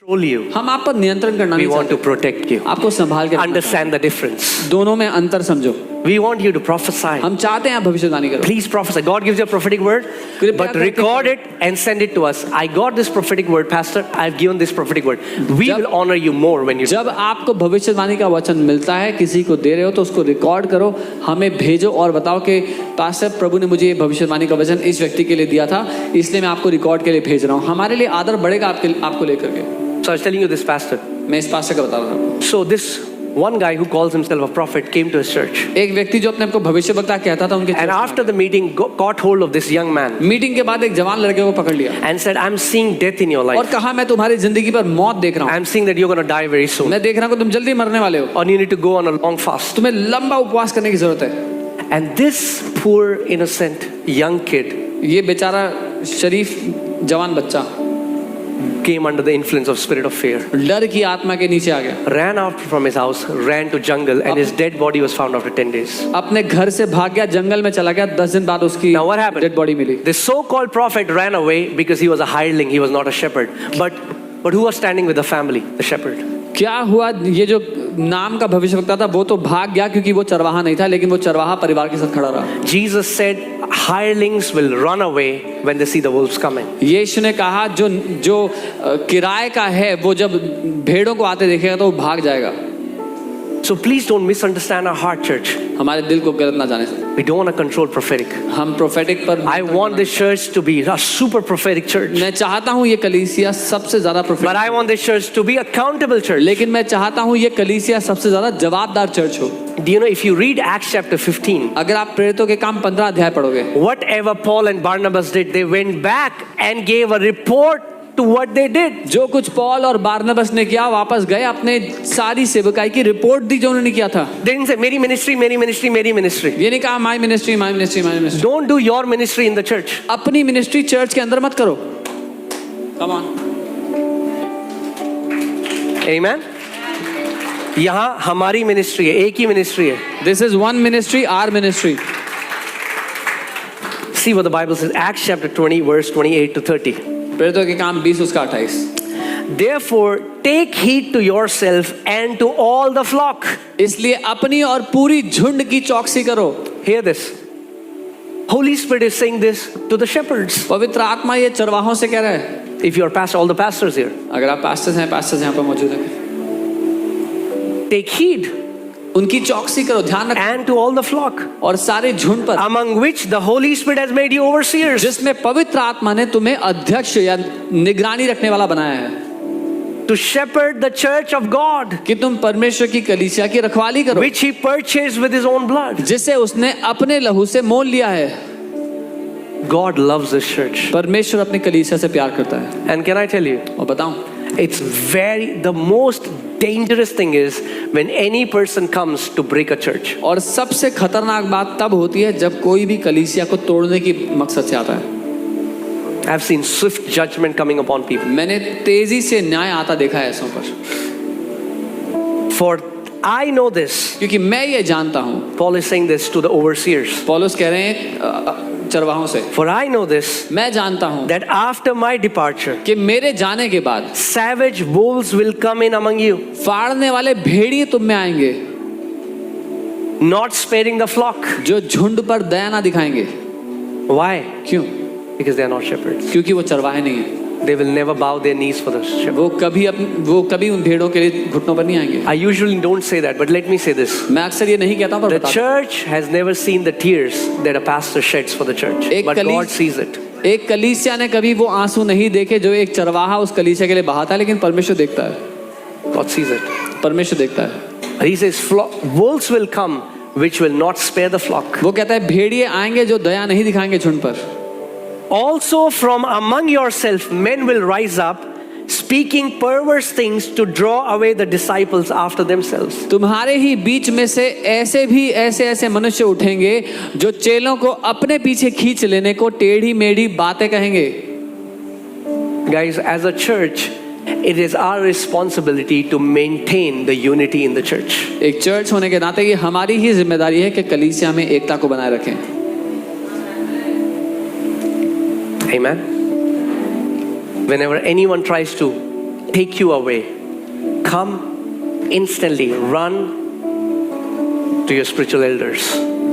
control you. हम आप पर नियंत्रण करना We नहीं want to चाहते, protect you. आपको संभाल के रखना Understand the difference. चाहते हैं। दोनों में अंतर समझो। We want you to prophesy. हम चाहते हैं आप भविष्यवाणी करो। Please prophesy. God gives you a prophetic word, but record it and send it to us. I got this prophetic word, Pastor. I've given this prophetic word. We will honor you more when you do. जब आपको भविष्यवाणी का वचन मिलता है, किसी को दे रहे हो तो उसको रिकॉर्ड करो, हमें भेजो और बताओ कि पास्टर प्रभु ने मुझे ये भविष्यवाणी का वचन इस व्यक्ति के लिए दिया था, इसलिए मैं आपको रिकॉर्ड के लिए भेज रहा हूँ। हमारे लिए आदर बढ़ेगा आपको लेकर के। So I was telling you this, Pastor. मैं इस पास्टर का बता रहा था। So this one guy who calls himself a prophet came to his church. एक व्यक्ति जो अपने आप को भविष्यवक्ता कहता था उनके And after the meeting, caught hold of this young man meeting के बाद एक जवान लड़के को पकड़ लिया and said, I'm seeing death in your और life. कहा मैं तुम्हारी जिंदगी पर मौत देख रहा हूँ, I'm seeing that you're going to die very soon. मैं देख रहा हूँ कि तुम जल्दी मरने वाले हो, Or you need to go on a long fast. तुम्हें लंबा उपवास करने की जरूरत है। And this poor innocent young kid ये बेचारा शरीफ जवान बच्चा came under the influence of spirit of fear. डर की आत्मा के नीचे आ गया, Ran out from his house, ran to jungle, and his dead body was found after 10 days. अपने घर से भाग गया, जंगल में चला गया, 10 दिन बाद उसकी Now what happened? Dead body मिली। The so-called prophet ran away because he was a hireling, he was not a shepherd. But who was standing with the family? The shepherd. क्या हुआ, ये जो नाम का भविष्यवक्ता था वो तो भाग गया क्योंकि वो चरवाहा नहीं था, लेकिन वो चरवाहा परिवार के साथ खड़ा रहा। Jesus said, hirelings will run away when they see the wolves coming. यीशु ने कहा जो किराए का है वो जब भेड़ों को आते देखेगा तो वो भाग जाएगा। So please don't misunderstand our heart, church. हमारे दिल को गलत ना जाने से। We don't want to control prophetic. हम प्रोफेटिक पर I want this church to be a super prophetic church. मैं चाहता हूँ ये कलीसिया सबसे ज्यादा But prophetic, I want this church to be accountable church. लेकिन मैं चाहता हूँ ये कलीसिया सबसे ज्यादा जवाबदार चर्च हो। Do you know, if you read Acts chapter 15, अगर आप प्रेरितों के काम 15 अध्याय पढ़ोगे, whatever Paul and Barnabas did, they went back and gave a report to what they did. जो कुछ पॉल और बारनबास ने किया, वापस गए अपने सारी सेवकाई की रिपोर्ट दी जो उन्होंने किया था। They didn't say, मेरी ministry, मेरी ministry, मेरी ministry. ये नहीं कहा my ministry my ministry my ministry. Don't do your ministry in the church. अपनी मिनिस्ट्री चर्च के अंदर मत करो। Come on. Amen. यहाँ हमारी मिनिस्ट्री है, एक ही मिनिस्ट्री है. This is one ministry, our ministry. See what the Bible says, Acts chapter 20, verse 28 to 30. प्रेरितों के काम 20 उसका 28। Therefore, take heed to yourself and to all the flock. इसलिए अपनी और पूरी झुंड की चौकसी करो। Hear this. Holy Spirit is saying this to the shepherds. पवित्र आत्मा ये चरवाहों से कह रहा है। If you are pastor, all the pastors here, अगर आप पास्टर्स यहाँ पर मौजूद हैं, take heed उनकी चौकसी करो, ध्यान रखो, and to all the flock, और सारे झुंड पर, among which the Holy Spirit has made you overseers. जिसमें पवित्र आत्मा ने तुम्हें अध्यक्ष या निगरानी रखने वाला बनाया है, To shepherd the church of God, कि तुम परमेश्वर की कलीसिया की रखवाली करो, which he purchased with his own blood. जिसे उसने अपने लहू से मोल लिया है। God loves this church. परमेश्वर अपनी कलीसिया से प्यार करता है। And can I tell you, और बताऊं, it's the most dangerous thing is when any person comes to break a church. और सबसे खतरनाक बात तब होती है जब कोई भी कलीसिया को तोड़ने की मकसद से आता है। I've seen swift judgment coming upon people. मैंने तेजी से न्याय आता देखा है ऐसों पर, For I know this. क्योंकि मैं ये जानता हूँ। Paul is saying this to the overseers. पौलुस कह रहे हैं चरवाहों से, For I know this, मैं जानता हूँ that after my departure, कि मेरे जाने के बाद savage wolves will come in among you, फाड़ने वाले भेड़िए तुम में आएंगे, not sparing the flock. जो झुंड पर दया ना दिखाएंगे। Why? क्यों? Because they are not shepherds. क्योंकि वो चरवाहे नहीं है। They will never bow their knees for the shepherd. वो कभी उन भेड़ों के लिए घुटनों पर नहीं आएंगे। I usually don't say that, but let me say this. मैं अक्सर ये नहीं कहता, पर The बता church has never seen the tears that a pastor sheds for the church, but God sees it. एक कलीसिया ने कभी वो आंसू नहीं देखे जो एक चरवाहा उस कलीसिया के लिए बहाता है, लेकिन परमेश्वर देखता है। God sees it. परमेश्वर देखता है। He says, wolves will come which will not spare the flock. वो कहता है भेड़िए आएंगे जो दया नहीं दिखाएंगे झुंड पर। Also from among yourself men will rise up, speaking perverse things to draw away the disciples after themselves. तुम्हारे ही बीच में से ऐसे मनुष्य उठेंगे जो चेलों को अपने पीछे खींच लेने को टेढ़ी मेढ़ी बातें कहेंगे। Guys, as a church, it is our responsibility to maintain the unity in the church. एक चर्च होने के नाते ये हमारी ही जिम्मेदारी है कि कलीसिया में एकता को बनाए रखें। Amen. Whenever anyone tries to take you away, come instantly, run to your spiritual elders.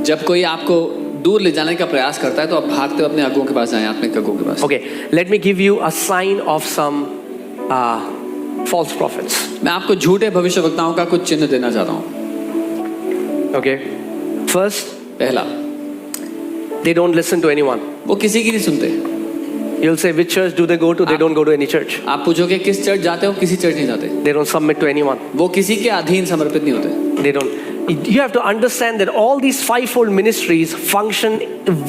जब कोई आपको दूर ले जाने का प्रयास करता है तो आप भागते हो अपने अगुओं के पास जाएं, आत्मिक अगुओं के पास. Okay, let me give you a sign of some false prophets. मैं आपको झूठे भविष्यवक्ताओं का कुछ चिन्ह देना चाहता हूँ. Okay, first, पहला, they don't listen to anyone. वो किसी की नहीं सुनते. You'll say, which church do they go to? They don't go to any church. आप पूछोगे किस चर्च जाते हो, किसी चर्च नहीं जाते. They don't submit to anyone. वो किसी के अधीन समर्पित नहीं होते. They don't. You have to understand that all these fivefold ministries function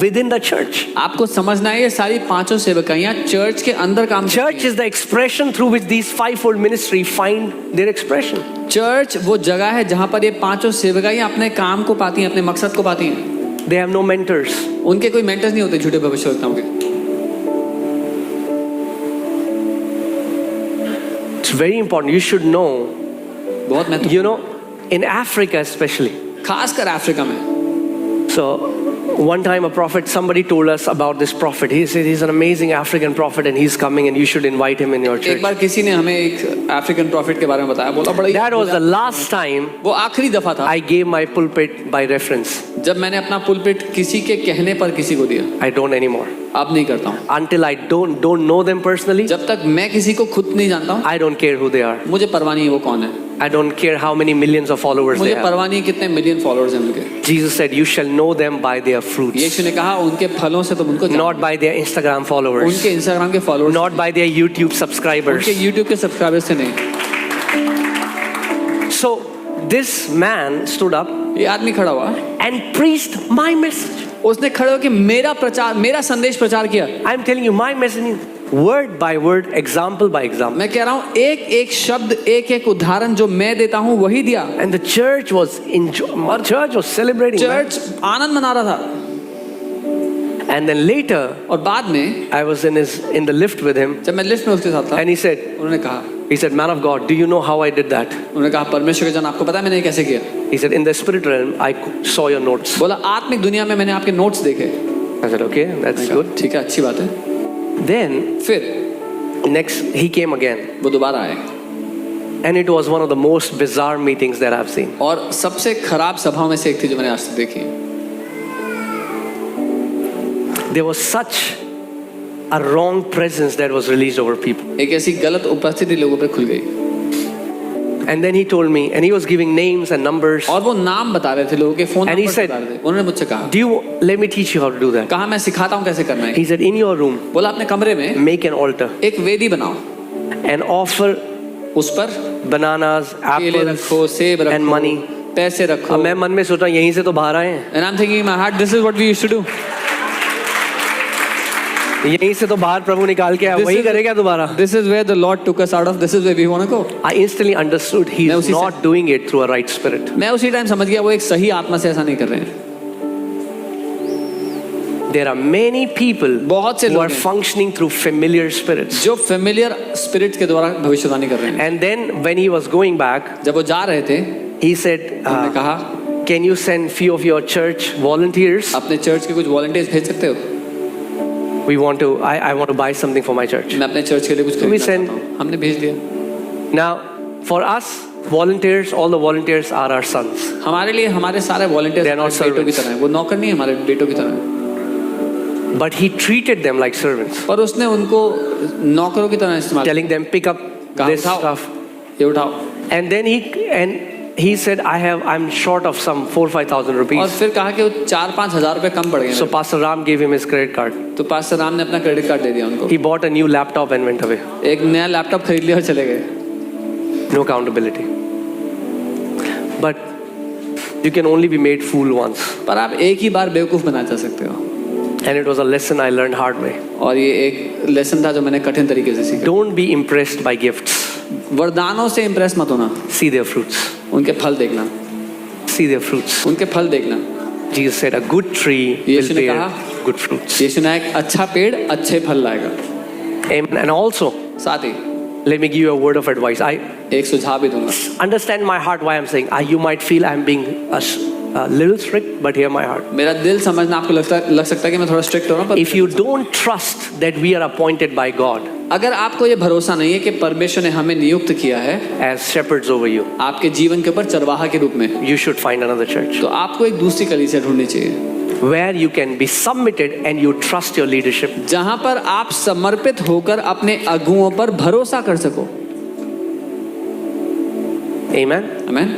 within the church. आपको समझना है ये सारी पांचों सेवकाइयाँ चर्च के अंदर काम करती Church is the expression through which these fivefold ministry find their expression. हैं. चर्च वो जगह है जहाँ पर ये पांचों सेवकाइयाँ अपने काम को पाती हैं, अपने मकसद को पाती हैं. They have no mentors. उनके कोई मेंटर्स नहीं होते झूठे भविष्यवक्ताओं के. It's very important. You should know. बहुत महत्व. You know, in Africa especially. खासकर अफ्रीका में. So one time a prophet, somebody told us about this prophet. He said he's an amazing African prophet and he's coming and you should invite him in your church. एक बार किसी ने हमें एक African profit के बारे में बताया. बोला बड़ा. That was the last time वो आखिरी दफा था I gave my pulpit by reference. जब मैंने अपना पुलपिट किसी के कहने पर किसी को दिया. I don't anymore. अब नहीं करता हूँ. Until I don't know them personally, जब तक मैं किसी को खुद नहीं जानता हूँ, I don't care who they are. मुझे परवाह नहीं है वो कौन है. I don't care how many millions of followers they मुझे have. परवाह नहीं है कितने मिलियन फॉलोअर्स हैं उनके. Jesus said, you shall know them by their fruits. यीशु ने कहा उनके फलों से तुम उनको जानोगे. Not by their Instagram followers. उनके इंस्टाग्राम के followers. Not by their YouTube subscribers. उनके यूट्यूब के सब्सक्राइबर्स से नहीं. So this man stood up ये आदमी खड़ा हुआ and preached my message. उसने खड़े होकर मेरा प्रचार, मेरा संदेश प्रचार किया. I'm telling you, my message, word by word, example by example. मैं कह रहा हूँ एक एक शब्द, एक एक उदाहरण जो मैं देता हूँ वही दिया. And the church was church was celebrating. Church आनंद मना रहा था. And then later, और बाद में I was in the lift with him, जब मैं लिफ्ट में उसके साथ था, and he said, man of God, do you know how I did that? उन्होंने कहा परमेश्वर के जन आपको पता है मैंने ये कैसे किया. He said, in the spirit realm, I saw your notes. बोला आत्मिक दुनिया में मैंने आपके नोट्स देखे. I said, okay, that's good. ठीक है, अच्छी बात है. Then फिर next he came again, वो दोबारा आए. and it was one of the most bizarre meetings that I've seen. और सबसे खराब सभाओं में से एक थी जो मैंने आज तक देखी. There was such a wrong presence that was released over people. एक ऐसी गलत उपस्थिति लोगों पर खुल गई. And then he told me, and he was giving names and numbers. और वो नाम बता रहे थे लोगों के, phone And he number said, बता रहे थे. उन्होंने मुझसे कहा, let me teach you how to do that. कहा मैं सिखाता हूँ कैसे करना है. He said, in your room, बोला अपने कमरे में make an altar एक वेदी बनाओ. and offer उस पर bananas, केले apples, रखो, सेब and रखो, money. पैसे रखो. अब मैं मन में सोचा यहीं से तो बाहर आए हैं. And I'm thinking in my heart, this is what we used to do. यहीं से तो बाहर प्रभु निकाल के आया, वही करेगा दोबारा. This is where the Lord took us out of. This is where we want to go. I instantly understood he is not doing it through a right spirit. मैं उसी टाइम समझ गया वो एक सही आत्मा से ऐसा नहीं कर रहे हैं. There are many people बहुत से who are लोग हैं functioning through familiar spirits. जो familiar spirits के द्वारा भविष्यवाणी कर रहे हैं. And then when he was going back, जब वो जा रहे थे, he said, उन्होंने कहा, can you send few of your church volunteers? अपने चर्च के कुछ वॉलंटियर्स भेज सकते हो? We want to. I want to buy something for my church. मैं अपने चर्च के लिए कुछ खरीदना send- चाहता हूँ. हमने भेज दिया. Now, for us volunteers, all the volunteers are our sons. हमारे लिए हमारे सारे They are वॉलंटियर्स not बेटों की servants. तरह हैं. वो नौकर नहीं है, हमारे बेटों की तरह हैं. But he treated them like servants, और उसने उनको नौकरों की तरह इस्तेमाल telling them pick up कहा, this उठाओ, stuff. ये उठाओ. And then he said, I'm short of some 4,000-5,000 और rupees. फिर कहा कि वो 4-5 हजार रुपए कम पड़ गए. So Pastor Ram gave him his credit card. तो पास्टर राम ने अपना क्रेडिट कार्ड दे दिया उनको. He bought a new laptop and went away. एक नया लैपटॉप खरीद लिया और चले गए. No accountability. But you can only be made fool once. पर आप एक ही बार बेवकूफ बना जा सकते हो. And it was a lesson I learned hard way. और ये एक लेसन था जो मैंने कठिन तरीके से सीखा. Don't be impressed by gifts. वरदानों से इम्प्रेस मत होना. See their fruits. उनके फल देखना. See their fruits. उनके फल देखना. Jesus said, a good tree will यीशु ने bear कहा, good fruits. यीशु ने एक अच्छा पेड़ अच्छे फल लाएगा. Amen. And also, साथ ही let me give you a word of advice. I एक सुझाव भी दूंगा. understand my heart why I'm saying. You might feel I'm being a little strict, but hear my heart. मेरा दिल समझना आपको लग सकता है कि मैं थोड़ा स्ट्रिक्ट हो रहा हूँ. If you don't trust that we are appointed by God, अगर आपको ये भरोसा नहीं है कि परमेश्वर ने हमें नियुक्त किया है as shepherds over you, आपके जीवन के ऊपर चरवाहा के रूप में, you should find another church तो आपको एक दूसरी कलीसिया ढूंढनी चाहिए where you can be submitted and you trust your leadership. जहां पर आप समर्पित होकर अपने अगुओं पर भरोसा कर सको। Amen. आमीन।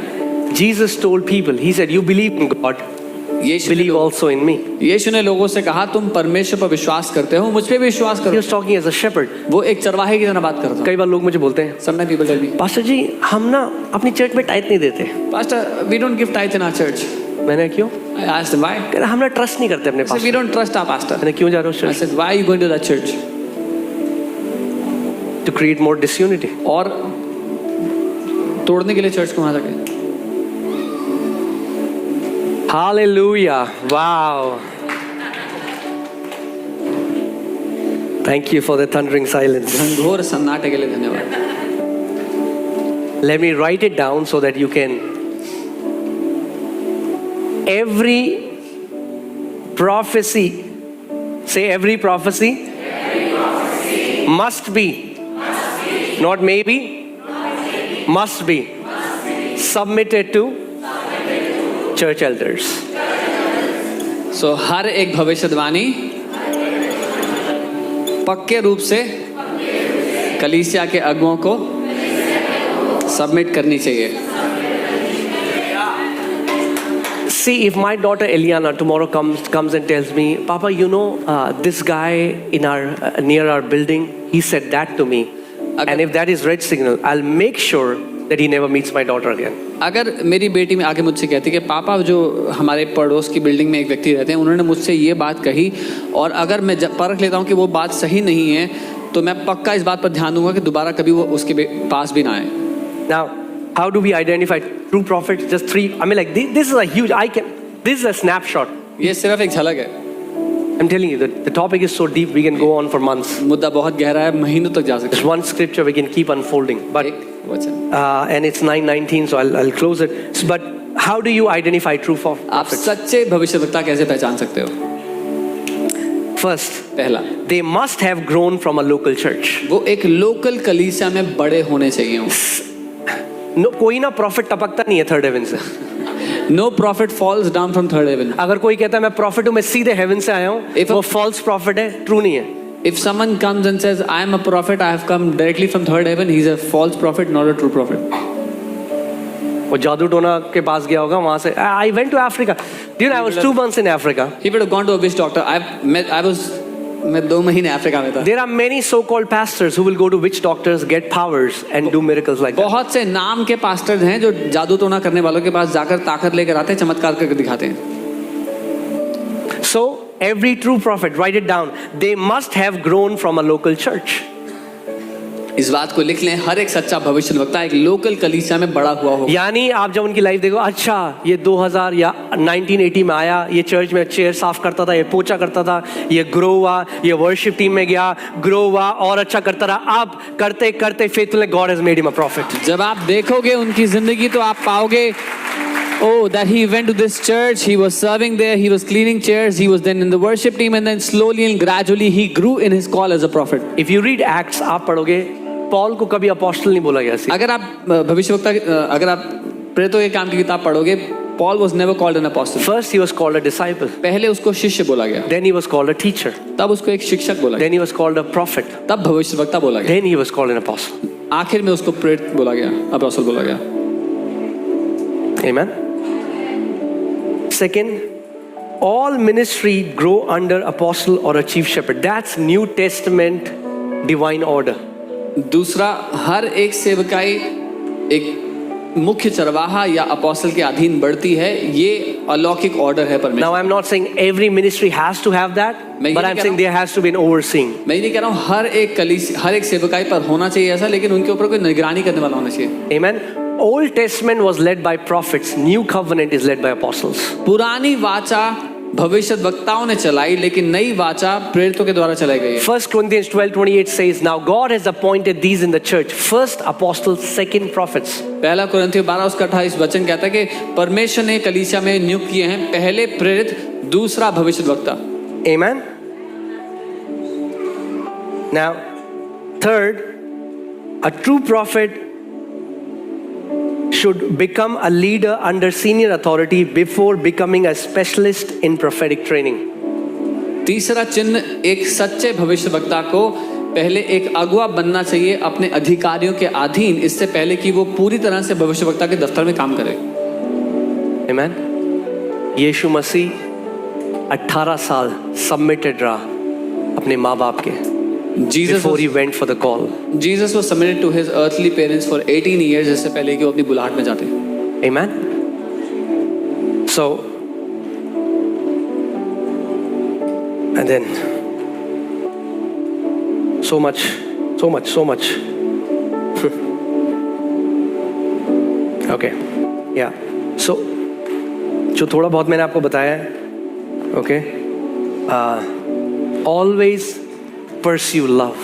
Jesus told people, he said, you believe in God, believe also in me. यीशु ने लोगों से कहा तुम परमेश्वर पर विश्वास करते हो, मुझ पे भी विश्वास He करो। was talking as a shepherd. वो एक चरवाहे की तरह बात करता है। कई बार लोग मुझे बोलते हैं, Sometimes people tell me, pastor ji हम ना अपनी चर्च में टाइट नहीं देते। Pastor, we don't give tithe in our church. मैंने क्यों? I asked them why. कह रहा हम ना ट्रस्ट नहीं करते अपने I said, pass. we don't trust our pastor. मैंने क्यों जा रहा हूँ I church? said, why are you going to that church? To create more disunity. और तोड़ने के लिए चर्च को वहां जाके। Hallelujah. Wow. Thank you for the thundering silence. घनघोर सन्नाटे के लिए धन्यवाद। Let me write it down so that you can. Every prophecy, say every prophecy, must be, not maybe, must be submitted to church elders. So हर एक भविष्यवाणी पक्के रूप से कलीसिया के अगुओं को सबमिट करनी चाहिए। See, if my daughter Eliana tomorrow comes and tells me, Papa, you know, this guy in our near our building, he said that to me, and if that is red signal, I'll make sure that he never meets my daughter again. अगर मेरी बेटी में आगे मुझसे कहती कि पापा जो हमारे पड़ोस की बिल्डिंग में एक व्यक्ति रहते हैं उन्होंने मुझसे ये बात कही और अगर मैं परख लेता हूँ कि वो बात सही नहीं है तो मैं पक्का इस बात पर ध्यान दूंगा कि दोबारा कभी वो उसके पास भी ना आए। Now, how do we identify true prophets? Just three. I mean, like this is a huge. This is a snapshot. ये सिर्फ एक झलक है। I'm telling you, the topic is so deep. We can go on for months. मुद्दा बहुत गहरा है, महीनों तक जा सकते There's one scripture we can keep unfolding, but and it's 9:19, so I'll close it. But how do you identify true आप prophets? सच्चे भविष्यवक्ता कैसे पहचान सकते हो? First, पहला, they must have grown from a local church. वो एक लोकल कलीसिया में बड़े होने चाहिए हों। No, कोई ना प्रॉफिट टपकता नहीं है थर्ड हेवन से। No prophet falls down from third heaven. अगर कोई कहता है मैं प्रॉफिट हूँ, मैं सीधे हेवन से आया हूँ, वो फॉल्स प्रॉफिट है, ट्रू नहीं है। If someone comes and says, I am a prophet, I have come directly from third heaven, he's a false prophet, not a true prophet. वो जादू टोना के पास गया होगा वहाँ से। I went to Africa. Do you know I was 2 months in Africa. He would have gone to a witch doctor. मैं 2 महीने अफ्रीका में था। There are many so-called pastors who will go to witch doctors, get powers, and do miracles like that. बहुत से नाम के pastor हैं जो जादू टोना करने वालों के पास जाकर ताकत लेकर आते हैं, चमत्कार करके दिखाते हैं। So every true prophet, write it down. They must have grown from a local church. इस बात को लिख लें, हर एक सच्चा भविष्यवक्ता एक लोकल कलीसिया में बड़ा हुआ हो। यानी आप जब उनकी लाइफ देखो, अच्छा ये 2000 या 1980 में आया, ये चर्च में चेयर साफ करता था, ये पोछा करता था, ये ग्रो हुआ, ये वर्शिप टीम में गया, ग्रो हुआ और अच्छा करता रहा। अब करते करते faithful God has made him a profit. जब आप देखोगे उनकी जिंदगी तो आप पाओगे, oh, that he went to this church, he was serving there, he was cleaning chairs, he was then in the worship team, and then slowly and gradually he grew in his call as a prophet. If you read Acts, आप पढ़ोगे, Paul को कभी apostle नहीं बोला गया। अगर आप भविष्यवक्ता, अगर आप प्रेरितों के काम की किताब पढ़ोगे, Paul was never called an apostle. First he was called a disciple. पहले उसको शिष्य बोला गया। Then he was called a teacher. तब उसको एक शिक्षक बोला गया। Then he was called a prophet. तब भविष्यवक्ता बोला गया। Then he was called an apostle. आखिर में उसको प्रेरित बोला गया, अपोस्टल बोला गया। Amen. Second, all ministry grow under apostle or a chief shepherd. That's New Testament divine order. दूसरा, हर एक सेवकाई एक मुख्य चरवाहा या अपोस्टल के अधीन बढ़ती है, ये अलौकिक ऑर्डर है परमेश्वर। Now I'm not saying every ministry has to have that, but I'm saying there has to be an overseeing. मैं नहीं कह रहा हूँ हर एक कलीसिया, हर एक सेवकाई पर होना चाहिए ऐसा, लेकिन उनके ऊपर कोई निगरानी करने वाला होना चाहिए। Amen. Old Testament was led by prophets. New covenant is led by apostles. पुरानी वाचा भविष्यवक्ताओं ने चलाई, लेकिन नई वाचा प्रेरितों के द्वारा चलाई गई है। 1 Corinthians 12:28 says, now God has appointed these in the church: first apostles, second prophets. पहला कुरिन्थियों 12:28 वचन कहता है कि परमेश्वर ने कलीसिया में नियुक्त किए हैं, पहले प्रेरित, दूसरा भविष्यवक्ता। Amen. Now, third, a true prophet should become a leader under senior authority before becoming a specialist in prophetic training. तीसरा चिन्ह, एक सच्चे भविष्यवक्ता को पहले एक अगुआ बनना चाहिए अपने अधिकारियों के अधीन, इससे पहले कि वो पूरी तरह से भविष्यवक्ता के दफ्तर में काम करे। Amen. यीशु मसीह 18 साल सबमिटेड रहा अपने माँ बाप के before he went for the call. Jesus was submitted to his earthly parents for 18 years, इससे पहले कि वो अपनी बुलाहट में जाते। Amen. So, and then so much. Okay, yeah. So, जो थोड़ा बहुत मैंने आपको बताया है, okay. Always pursue love.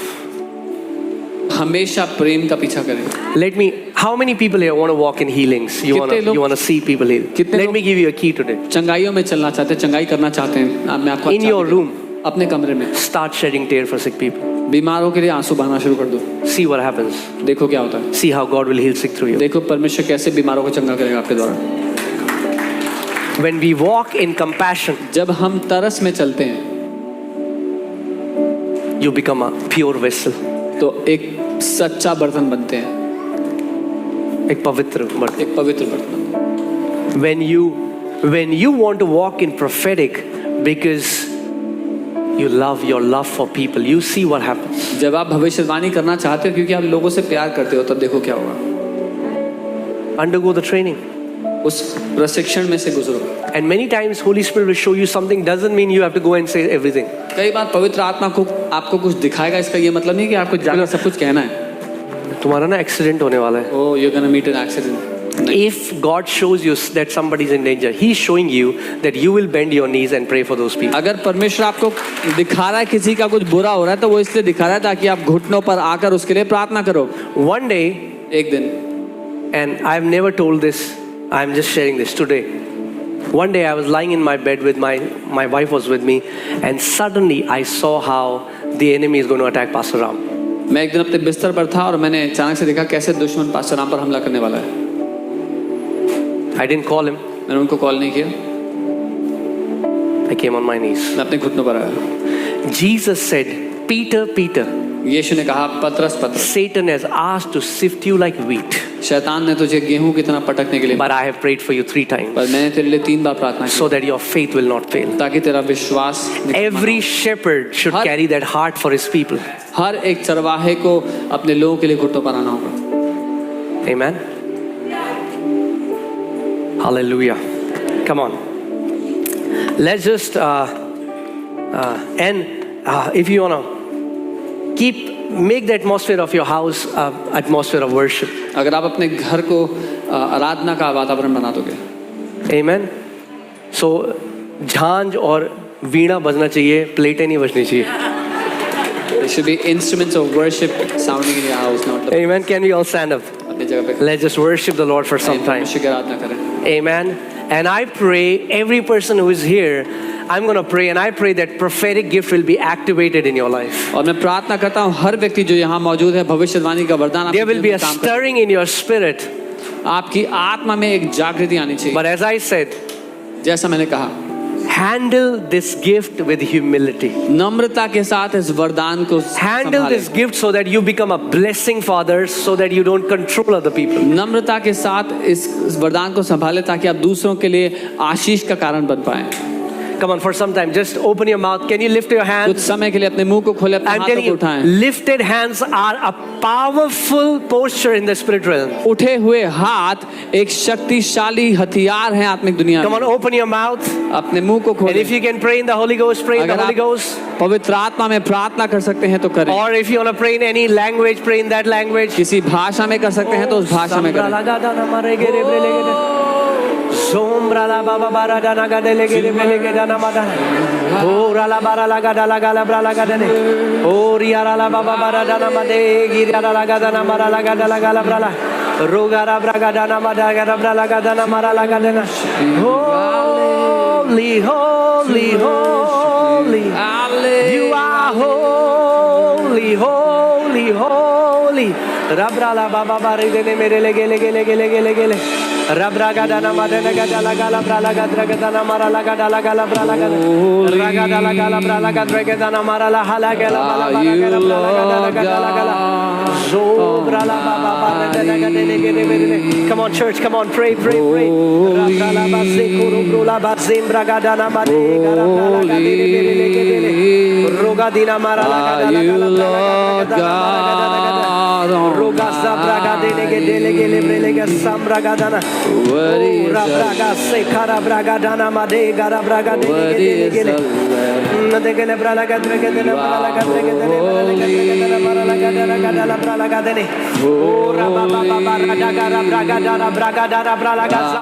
हमेशा प्रेम का पीछा करें। Let me. How many people here want to walk in healings? You want to see people heal. Let me give you a key today. चंगाइयों में चलना चाहते हैं, चंगाई करना चाहते हैं, मैं आपको In your room, अपने कमरे में start shedding tears for sick people. बीमारों के लिए आंसू बहाना शुरू कर दो। See what happens. देखो क्या होता है। See how God will heal sick through you. देखो परमेश्वर कैसे बीमारों को चंगा करेगा आपके द्वारा। When we walk in compassion, जब हम तरस में चलते हैं, you become a pure vessel. तो एक सच्चा बर्तन बनते हैं, एक पवित्र बर्तन। एक पवित्र बर्तन। When you want to walk in prophetic, because you love your love for people, you see what happens. जब आप भविष्यवाणी करना चाहते हो क्योंकि आप लोगों से प्यार करते हो, तब देखो क्या होगा। Undergo the training. उस प्रशिक्षण में से गुजरो। And many times Holy Spirit will show you something, doesn't mean you have to go and say everything. कई बार पवित्र आत्मा को आपको कुछ दिखाएगा, इसका ये मतलब नहीं कि आपको जाकर सब कुछ कहना है। तुम्हारा ना एक्सीडेंट होने वाला है। Oh, you're gonna meet an accident. If God shows you that somebody is in danger, He's showing you that you will bend your knees and pray for those people. अगर परमेश्वर आपको दिखा रहा है किसी का कुछ बुरा हो रहा है, तो वो इसलिए दिखा रहा है ताकि आप घुटनों पर आकर उसके लिए प्रार्थना करो। One day, एक दिन, and I've never told this, I'm just sharing this today. One day I was lying in my bed with my wife was with me, and suddenly I saw how the enemy is going to attack Pastor Ram. मैं एक दिन अपने बिस्तर पर था और मैंने अचानक से देखा कैसे दुश्मन पास्टर राम पर हमला करने वाला है। I didn't call him. मैंने उनको कॉल नहीं किया, I came on my knees. मैं अपने घुटनों पर आया। Jesus said, Peter, Peter, यीशु ने कहा, पतरस पतरस, Satan has asked to sift you like wheat, शैतान ने तुझे गेहूं की तरह पटकने के लिए, but I have prayed for you 3 times पर मैंने तेरे लिए 3 बार प्रार्थना की, so that your faith will not fail. ताकि तेरा विश्वास, Every shepherd should carry that heart for his people. हर एक चरवाहे को अपने लोगों के लिए घुटनों पर आना होगा। Amen. Hallelujah. Come on. Let's just if you want to make the atmosphere of your house atmosphere of worship. अगर आप अपने घर को आराधना का वातावरण बना दोगे। Amen. So झांझ और वीणा बजना चाहिए, प्लेटें नहीं बजनी चाहिए। There should be instruments of worship sounding in your house, not the... Amen. Can we all stand up? अपनी जगह पे Let's just worship the Lord for some time. परमेश्वर की आराधना करें। Amen. And I pray every person who is here, I'm going to pray, and I pray that prophetic gift will be activated in your life. और मैं प्रार्थना करता हूँ हर व्यक्ति जो यहाँ मौजूद है, भविष्यवाणी का वरदान There will be a stirring in your spirit. आपकी आत्मा में एक जागृति आनी चाहिए। But as I said, जैसा मैंने कहा, handle this gift with humility. नम्रता के साथ इस वरदान को Handle this gift so that you become a blessing for others, so that you don't control other people. नम्रता के साथ इस वरदान को संभाले ताकि आप दूसरों के लिए आशीष का कारण बन पाएं। Come on, for some time, just open your mouth. Can you lift your कुछ hands? समय के लिए अपने मुंह को खोले, अपने I'm हाथों telling को you, उठाएं। lifted hands are a powerful posture in the spirit realm. उठे हुए हाथ एक शक्तिशाली हथियार हैं आत्मिक दुनिया Come on, में। open your mouth. अपने मुंह को And खोलें। if you can pray in the Holy Ghost, pray in the अगर Holy आप Ghost. पवित्र आत्मा में प्रार्थना कर सकते हैं तो करें। Or if you want to pray in any language, pray in that language. किसी भाषा में कर सकते हैं तो उस भाषा में करें। Sombra la baba bara dana gade lege de lege dana mada. Ora la bara la gada la gala bra la gada ne. Ori ara la baba bara dana made giri ara la gada na mara la gada la gala bra la. Roga ra bra gada na mada gada bra la gada na mara la gada na. Holy, holy, holy. You are holy, holy, holy. Rabrala baba bari dene mere le gele. Rabraga dana madana gadala gala brala gadra gadana marala gadala gala brala gada. Ragadala gala brala gadra gadana marala hala gala bala bala gala brala gadala gadala gala. Zobrala baba bari dene gele mere. Come on church, come on, pray. Rabrala baze kuru brula bazim braga dana made gara brala gadele mere gele. Roga dina marala gadala gala brala gadala. Roga zabraga dene gele brele sambraga dana. Rabraga se kara braga dana made gara braga dene gele. Nade gele brala gadre gele brala gadre gele brala gadala brala gadene. Oh rababa baba rada gara braga dana brala gadza.